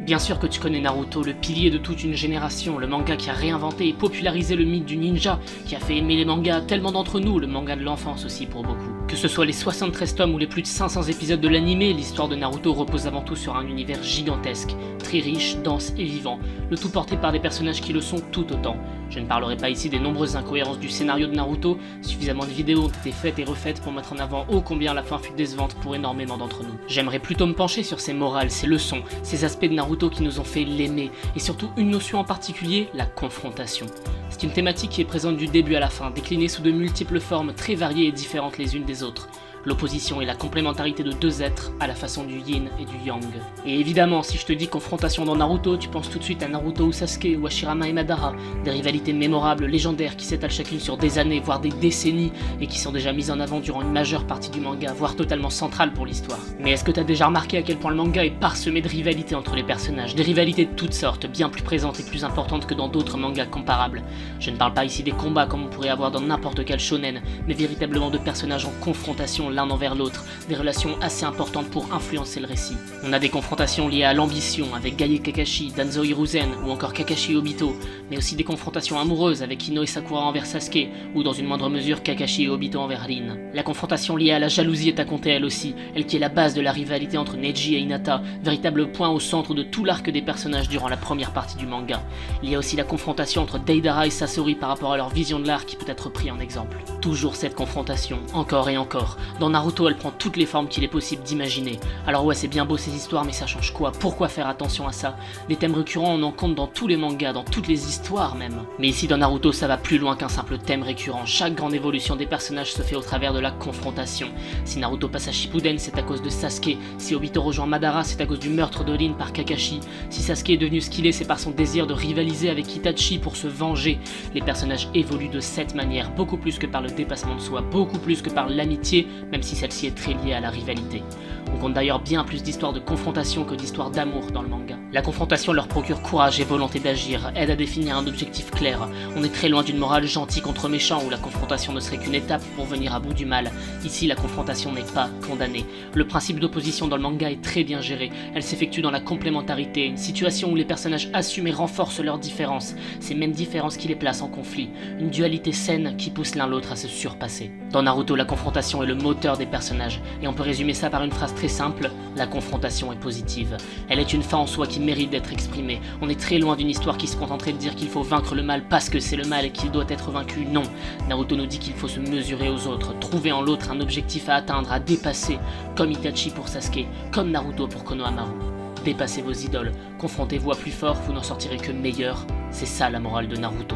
Bien sûr que tu connais Naruto, le pilier de toute une génération, le manga qui a réinventé et popularisé le mythe du ninja, qui a fait aimer les mangas tellement d'entre nous, le manga de l'enfance aussi pour beaucoup. Que ce soit les 73 tomes ou les plus de 500 épisodes de l'anime, l'histoire de Naruto repose avant tout sur un univers gigantesque, très riche, dense et vivant, le tout porté par des personnages qui le sont tout autant. Je ne parlerai pas ici des nombreuses incohérences du scénario de Naruto, suffisamment de vidéos ont été faites et refaites pour mettre en avant ô combien la fin fut décevante pour énormément d'entre nous. J'aimerais plutôt me pencher sur ses morales, ses leçons, ces aspects de Naruto qui nous ont fait l'aimer, et surtout une notion en particulier, la confrontation. C'est une thématique qui est présente du début à la fin, déclinée sous de multiples formes très variées et différentes les unes des autres. L'opposition et la complémentarité de deux êtres à la façon du yin et du yang. Et évidemment, si je te dis confrontation dans Naruto, tu penses tout de suite à Naruto ou Sasuke ou à Shirama et Madara, des rivalités mémorables, légendaires qui s'étalent chacune sur des années, voire des décennies, et qui sont déjà mises en avant durant une majeure partie du manga, voire totalement centrales pour l'histoire. Mais est-ce que t'as déjà remarqué à quel point le manga est parsemé de rivalités entre les personnages, des rivalités de toutes sortes, bien plus présentes et plus importantes que dans d'autres mangas comparables. Je ne parle pas ici des combats comme on pourrait avoir dans n'importe quel shonen, mais véritablement de personnages en confrontation l'un envers l'autre, des relations assez importantes pour influencer le récit. On a des confrontations liées à l'ambition avec Gai et Kakashi, Danzo Hiruzen ou encore Kakashi et Obito, mais aussi des confrontations amoureuses avec Ino et Sakura envers Sasuke, ou dans une moindre mesure Kakashi et Obito envers Rin. La confrontation liée à la jalousie est à compter elle aussi, elle qui est la base de la rivalité entre Neji et Hinata, véritable point au centre de tout l'arc des personnages durant la première partie du manga. Il y a aussi la confrontation entre Deidara et Sasori par rapport à leur vision de l'art qui peut être pris en exemple. Toujours cette confrontation, encore et encore. Dans Naruto, elle prend toutes les formes qu'il est possible d'imaginer. Alors ouais, c'est bien beau ces histoires, mais ça change quoi? Pourquoi faire attention à ça? Des thèmes récurrents, on en compte dans tous les mangas, dans toutes les histoires même. Mais ici dans Naruto, ça va plus loin qu'un simple thème récurrent. Chaque grande évolution des personnages se fait au travers de la confrontation. Si Naruto passe à Shippuden, c'est à cause de Sasuke. Si Obito rejoint Madara, c'est à cause du meurtre de Rin par Kakashi. Si Sasuke est devenu ce qu'il est, c'est par son désir de rivaliser avec Itachi pour se venger. Les personnages évoluent de cette manière, beaucoup plus que par le dépassement de soi, beaucoup plus que par l'amitié, même si celle-ci est très liée à la rivalité. On compte d'ailleurs bien plus d'histoires de confrontation que d'histoires d'amour dans le manga. La confrontation leur procure courage et volonté d'agir, aide à définir un objectif clair. On est très loin d'une morale gentil contre méchant où la confrontation ne serait qu'une étape pour venir à bout du mal. Ici, la confrontation n'est pas condamnée. Le principe d'opposition dans le manga est très bien géré. Elle s'effectue dans la complémentarité, une situation où les personnages assument et renforcent leurs différences. Ces mêmes différences qui les placent en conflit. Une dualité saine qui pousse l'un l'autre à se surpasser. Dans Naruto, la confrontation est le moteur des personnages, et on peut résumer ça par une phrase très simple, la confrontation est positive. Elle est une fin en soi qui mérite d'être exprimée. On est très loin d'une histoire qui se contenterait de dire qu'il faut vaincre le mal parce que c'est le mal et qu'il doit être vaincu. Non, Naruto nous dit qu'il faut se mesurer aux autres, trouver en l'autre un objectif à atteindre, à dépasser, comme Itachi pour Sasuke, comme Naruto pour Konohamaru. Dépassez vos idoles, confrontez-vous à plus fort, vous n'en sortirez que meilleur, c'est ça la morale de Naruto.